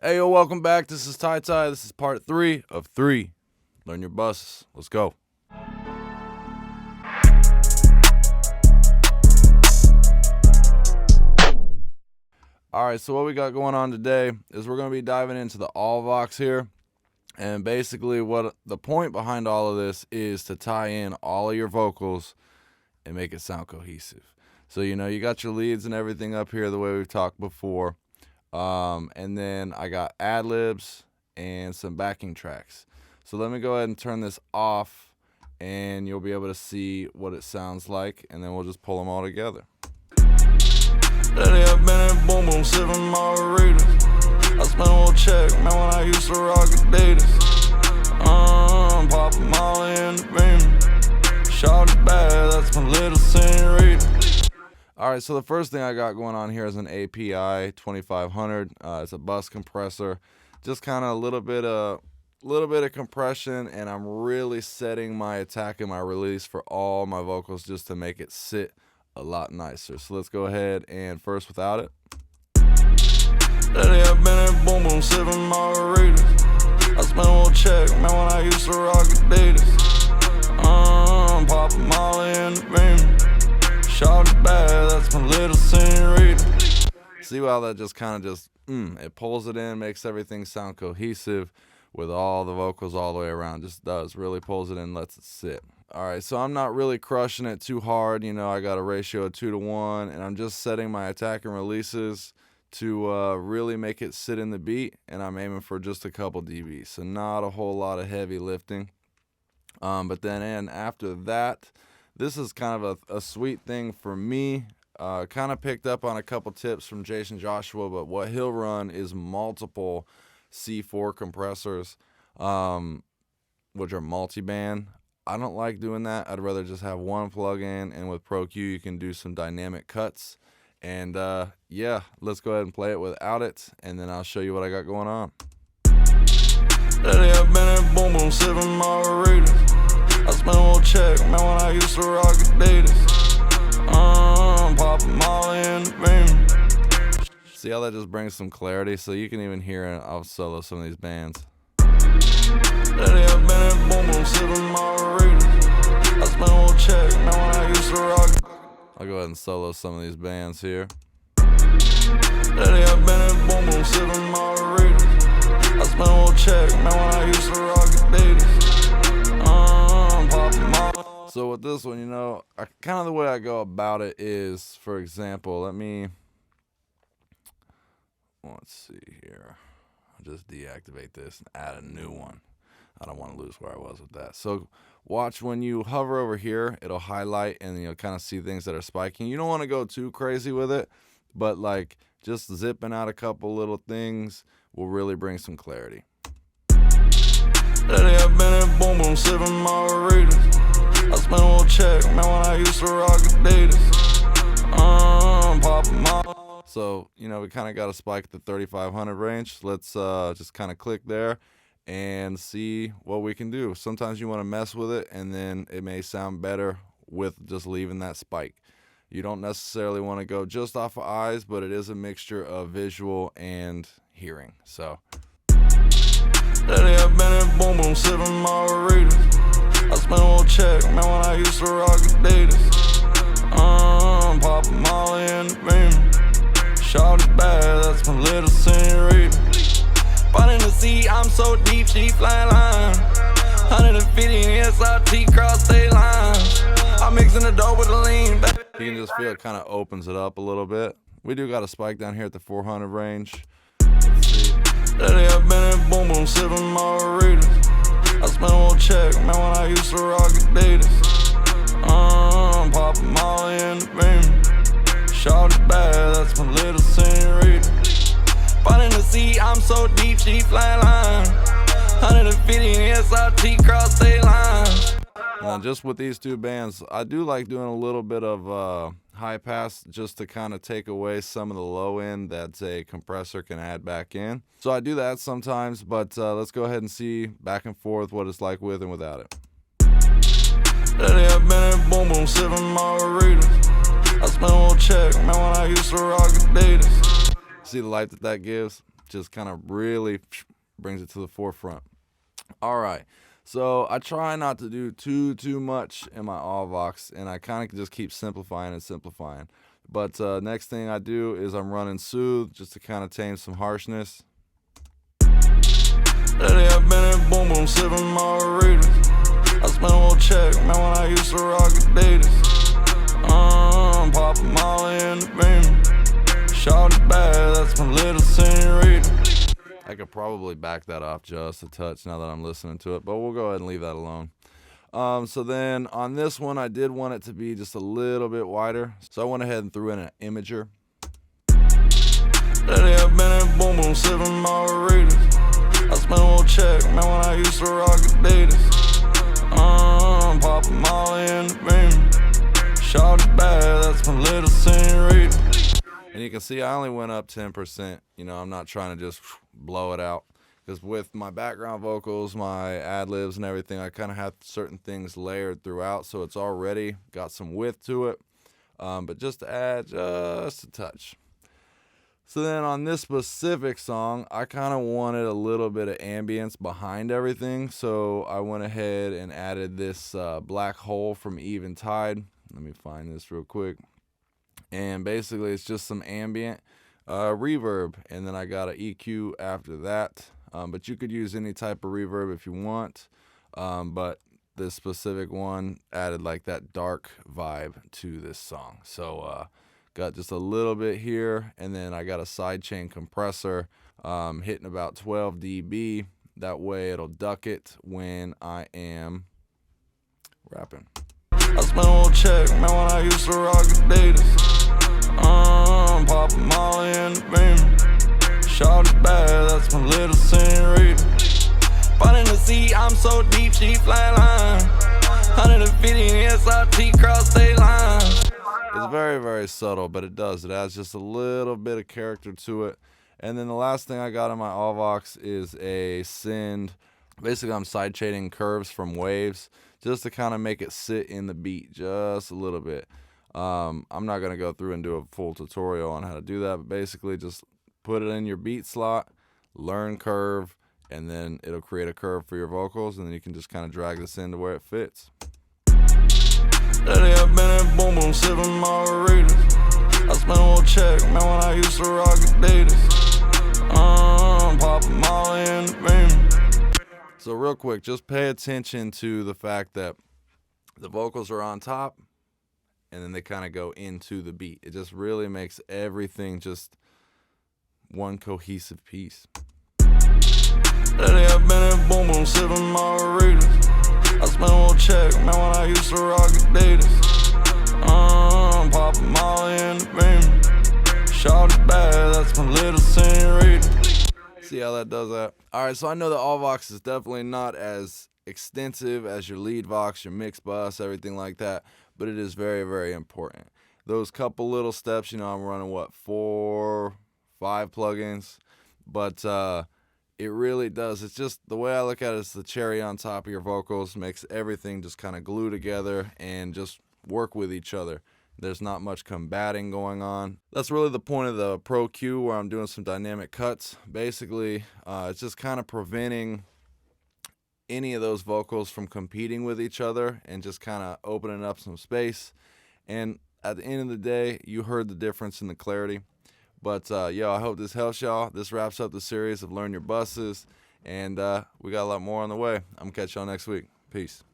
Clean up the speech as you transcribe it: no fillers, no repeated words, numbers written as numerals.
Hey, yo, welcome back. This is Ty Ty. This is part 3 of 3. Learn your bus. Let's go. All right, so what we got going on today is we're going to be diving into the all Vox here. And basically what the point behind all of this is to tie in all of your vocals and make it sound cohesive. So, you got your leads and everything up here the way we've talked before. And then I got ad-libs and some backing tracks. So let me go ahead and turn this off and you'll be able to see what it sounds like, and then we'll just pull them all together. Lately I've been in boom boom sipping margaritas. I spent a little check, man, when I used to rock Adidas. Pop Molly in the beam. Shot it bad, that's my little senorita. Alright, so the first thing I got going on here is an API 2500. It's a bus compressor. Just kind of a little bit of compression, and I'm really setting my attack and my release for all my vocals just to make it sit a lot nicer. So let's go ahead and first without it. Lately I've been in boom boom sipping margaritas. I spent a little check, man, when I used to rock Adidas. Pop Molly in the beam. Shot it bad, that's my little senorita. See how that just kind of it pulls it in, makes everything sound cohesive with all the vocals all the way around. Just does, really pulls it in, lets it sit. Alright, so I'm not really crushing it too hard. I got a ratio of 2-to-1, and I'm just setting my attack and releases to really make it sit in the beat, and I'm aiming for just a couple dBs, so not a whole lot of heavy lifting. But then after that, this is kind of a sweet thing for me. Kind of picked up on a couple tips from Jason Joshua, but what he'll run is multiple C4 compressors, which are multi-band. I don't like doing that. I'd rather just have one plug-in, and with Pro Q you can do some dynamic cuts. And yeah, let's go ahead and play it without it, and then I'll show you what I got going on. Lately I've been in boom boom sipping margaritas. I spent a little check, man, when I used to rock Adidas. Pop Molly in the beam. See how that just brings some clarity? So you can even hear it. I'll solo some of these bands. Lately I've been in boom boom sipping margaritas. I spent a little check, man, when I used to rock. I'll go ahead and solo some of these bands here. Lately I've been in boom boom sipping margaritas. I spent a little check, man, when I used to rock Adidas. Pop Molly. So with this one, kind of the way I go about it is, for example, let's see here. I'll just deactivate this and add a new one. I don't want to lose where I was with that. So watch, when you hover over here, it'll highlight and you'll kind of see things that are spiking. You don't want to go too crazy with it, but like just zipping out a couple little things will really bring some clarity. Lately I've been in boom boom sipping margaritas. I spent a little check, man, when I used to rock Adidas. Pop Molly. So, we kind of got a spike at the 3500 range. Let's just kind of click there and see what we can do. Sometimes you want to mess with it, and then it may sound better with just leaving that spike. You don't necessarily want to go just off of eyes, but it is a mixture of visual and hearing. So lately I've been in boom boom sipping margaritas. I spent a little check, man, when I used to rock Adidas. Pop Molly in the beam. Shot it bad, that's my little senorita. Bought in the sea, I'm so deep, she flying line. 150 in SRT cross state lines. I'm mixing the dope with the lean. You can just feel it kind of opens it up a little bit. We do got a spike down here at the 400 range. Let's see. Lately I've been in boom boom sipping margaritas. I spent a little check, man, when I used to rock Adidas. Pop Molly in the beam. Shot it bad, that's my little senorita. Bought in the sea, I'm so deep, she flying line. 150 in SRT cross state lines. And just with these two bands, I do like doing a little bit of high pass just to kind of take away some of the low end that a compressor can add back in. So I do that sometimes, but let's go ahead and see back and forth what it's like with and without it. Lately I've been in boom boom sipping margaritas. I spent a little check, man, when I used to rock Adidas. See the light that gives? just kind of really brings it to the forefront. All right. So I try not to do too much in my all Vox, and I kind of just keep simplifying and simplifying. But next thing I do is I'm running soothe just to kind of tame some harshness. Lately I've been in boom boom sipping margaritas. I spent a little check, man, when I used to rock Adidas. Poppin' Molly in the beam. Shot it bad, that's my little senorita. I could probably back that off just a touch now that I'm listening to it, but we'll go ahead and leave that alone. So then on this one, I did want it to be just a little bit wider, so I went ahead and threw in an imager. Lately I've been in boom boom sipping margaritas. I spent a little check, man, when I used to rock Adidas. Poppin' Molly in the beam. Shot it bad, that's my little senorita. And you can see I only went up 10%. I'm not trying to just blow it out. Because with my background vocals, my ad-libs and everything, I kind of have certain things layered throughout. So it's already got some width to it. But just to add just a touch. So then on this specific song, I kind of wanted a little bit of ambience behind everything. So I went ahead and added this black hole from Eventide. Let me find this real quick. And basically it's just some ambient reverb, and then I got an EQ after that. But you could use any type of reverb if you want. But this specific one added like that dark vibe to this song. So got just a little bit here, and then I got a sidechain compressor hitting about 12 dB. That way it'll duck it when I am rapping. I spent a little check, man, when I used to rock Adidas. Poppin' Molly in the beam. Shot it bad, that's my little senorita. But in the sea, I'm so deep, she flatline. 150 in the SRT cross state line. It's very, very subtle, but it adds just a little bit of character to it. And then the last thing I got in my all Vox is a send. Basically, I'm sidechaining curves from waves just to kind of make it sit in the beat just a little bit. I'm not going to go through and do a full tutorial on how to do that, but basically just put it in your beat slot, learn curve, and then it'll create a curve for your vocals, and then you can just kind of drag this into where it fits. Lately I've been in boom boom sipping margaritas. I spent a little check, man, when I used to rock Adidas. Poppin' Molly in the beam. So real quick, just pay attention to the fact that the vocals are on top, and then they kind of go into the beat. It just really makes everything just one cohesive piece. Lately I've been in boom boom sipping margaritas. I spent a little check, man, when I used to rock Adidas. Poppin' Molly in the beam. Shot it bad, that's my little senorita. See how that does that? All right, so I know that all Vox is definitely not as extensive as your lead Vox, your mix bus, everything like that, but it is very, very important. Those couple little steps, I'm running 4, 5 plugins, but it really does. It's just the way I look at it, it's the cherry on top of your vocals, makes everything just kind of glue together and just work with each other. There's not much combating going on. That's really the point of the Pro Q, where I'm doing some dynamic cuts. Basically, it's just kind of preventing any of those vocals from competing with each other and just kind of opening up some space. And at the end of the day, you heard the difference in the clarity. But I hope this helps y'all. This wraps up the series of Learn Your Buses, and we got a lot more on the way. I'm gonna catch y'all next week. Peace.